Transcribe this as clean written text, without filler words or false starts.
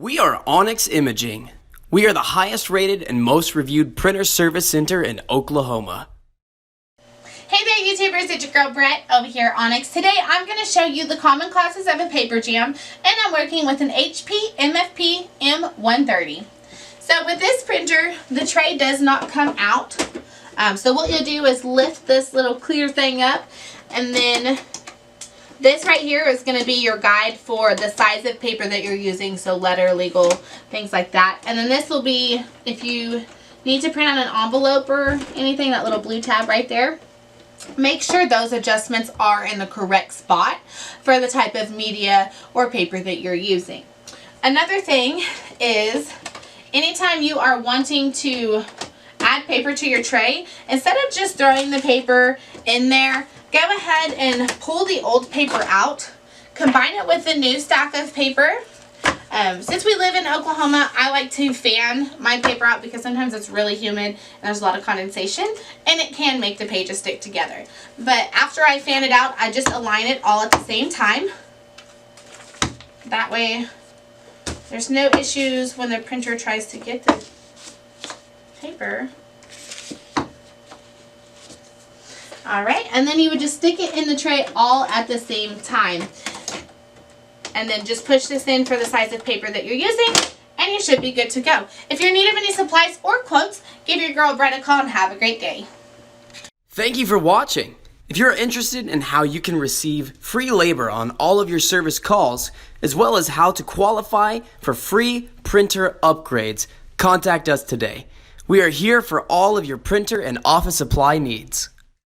We are Onyx Imaging. We are the highest rated and most reviewed printer service center in Oklahoma. Hey there YouTubers, it's your girl Brett over here at Onyx. Today I'm going to show you the common causes of a paper jam, and I'm working with an HP MFP M-130. So with this printer, the tray does not come out. So what you'll do is lift this little clear thing up, and then this right here is going to be your guide for the size of paper that you're using, so letter, legal, things like that. And then this will be, if you need to print out an envelope or anything, that little blue tab right there. Make sure those adjustments are in the correct spot for the type of media or paper that you're using. Another thing is, anytime you are wanting to add paper to your tray, instead of just throwing the paper in there, go ahead and pull the old paper out, combine it with the new stack of paper. Since we live in Oklahoma, I like to fan my paper out because sometimes it's really humid and there's a lot of condensation, and it can make the pages stick together. But after I fan it out, I just align it all at the same time. That way there's no issues when the printer tries to get the paper. Alright, and then you would just stick it in the tray all at the same time. And then just push this in for the size of paper that you're using, and you should be good to go. If you're in need of any supplies or quotes, give your girl Brett a call and have a great day. Thank you for watching. If you're interested in how you can receive free labor on all of your service calls, as well as how to qualify for free printer upgrades, contact us today. We are here for all of your printer and office supply needs.